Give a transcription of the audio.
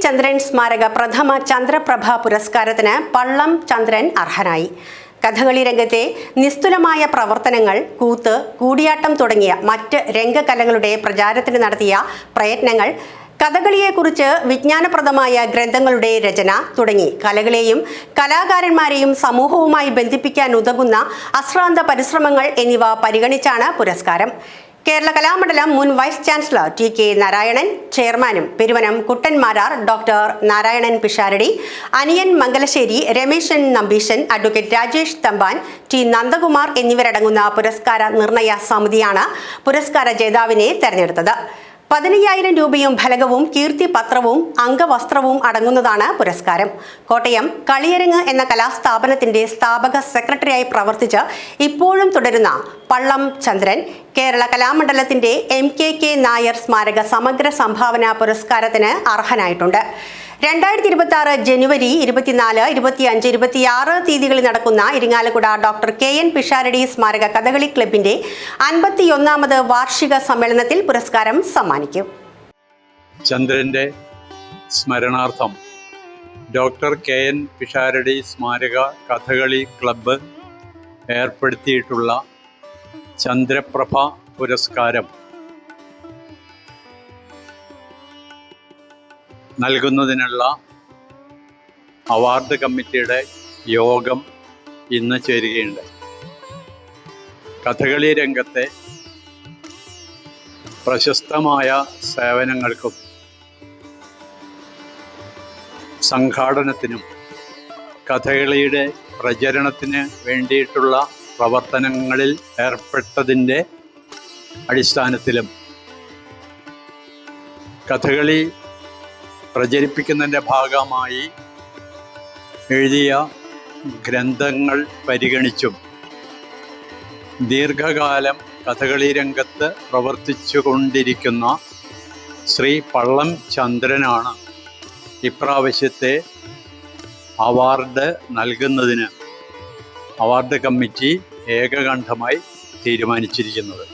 ചന്ദ്രൻ സ്മാരക പ്രഥമ ചന്ദ്രപ്രഭ പുരസ്കാരത്തിന് പള്ളം ചന്ദ്രൻ അർഹനായി. കഥകളി രംഗത്തെ നിസ്തുലമായ പ്രവർത്തനങ്ങൾ, കൂത്ത്, കൂടിയാട്ടം തുടങ്ങിയ മറ്റ് രംഗകലകളുടെ പ്രചാരത്തിന് നടത്തിയ പ്രയത്നങ്ങൾ, കഥകളിയെക്കുറിച്ച് വിജ്ഞാനപ്രദമായ ഗ്രന്ഥങ്ങളുടെ രചന തുടങ്ങി കലകളെയും കലാകാരന്മാരെയും സമൂഹവുമായി ബന്ധിപ്പിക്കാൻ ഉതകുന്ന അശ്രാന്ത പരിശ്രമങ്ങൾ എന്നിവ പരിഗണിച്ചാണ് പുരസ്കാരം. കേരള കലാമണ്ഡലം മുൻ വൈസ് ചാൻസലർ TK നാരായണൻ, ചെയർമാനും പെരുവനം കുട്ടൻമാരാർ ഡോക്ടർ നാരായണൻ പിഷാരടി, അനിയൻ മംഗലശ്ശേരി, രമേശൻ നമ്പീശൻ, അഡ്വക്കേറ്റ് രാജേഷ് തമ്പാൻ, T നന്ദകുമാർ എന്നിവരടങ്ങുന്ന പുരസ്കാര നിർണയ സമിതിയാണ് പുരസ്കാര ജേതാവിനെ തെരഞ്ഞെടുത്തത്. 15,000 രൂപയും ഫലകവും കീർത്തിപത്രവും അംഗവസ്ത്രവും അടങ്ങുന്നതാണ് പുരസ്കാരം. കോട്ടയം കളിയരങ്ങ് എന്ന കലാസ്ഥാപനത്തിന്റെ സ്ഥാപക സെക്രട്ടറിയായി പ്രവർത്തിച്ച് ഇപ്പോഴും തുടരുന്ന പള്ളം ചന്ദ്രൻ കേരള കലാമണ്ഡലത്തിന്റെ MKK നായർ സ്മാരക സമഗ്ര സംഭാവന പുരസ്കാരത്തിന് അർഹനായിട്ടുണ്ട്. 2026 ജനുവരി 24, 25, 26 തീയതികളിൽ നടക്കുന്ന ഇരിങ്ങാലക്കുട ഡോക്ടർ KN പിഷാരടി സ്മാരക കഥകളി ക്ലബിന്റെ 51ാമത് വാർഷിക സമ്മേളനത്തിൽ പുരസ്കാരം സമ്മാനിക്കും. ചന്ദ്രന്റെ സ്മരണാർത്ഥം ഡോക്ടർ KN പിഷാരടി സ്മാരക കഥകളി ക്ലബ്ബ് ഏർപ്പെടുത്തിയിട്ടുള്ള ചന്ദ്രപ്രഭ പുരസ്കാരം നൽകുന്നതിനുള്ള അവാർഡ് കമ്മിറ്റിയുടെ യോഗം ഇന്ന് ചേരുകയുണ്ട്. കഥകളി രംഗത്തെ പ്രശസ്തമായ സേവനങ്ങൾക്കും സംഘാടനത്തിനും കഥകളിയുടെ പ്രചരണത്തിന് വേണ്ടിയിട്ടുള്ള പ്രവർത്തനങ്ങളിൽ ഏർപ്പെട്ടതിൻ്റെ അടിസ്ഥാനത്തിലും കഥകളി പ്രചരിപ്പിക്കുന്നതിൻ്റെ ഭാഗമായി എഴുതിയ ഗ്രന്ഥങ്ങൾ പരിഗണിച്ചും ദീർഘകാലം കഥകളി രംഗത്ത് പ്രവർത്തിച്ചു കൊണ്ടിരിക്കുന്ന ശ്രീ പള്ളം ചന്ദ്രനാണ് ഇപ്രാവശ്യത്തെ അവാർഡ് നൽകുന്നതിന് അവാർഡ് കമ്മിറ്റി ഏകകണ്ഠമായി തീരുമാനിച്ചിരിക്കുന്നത്.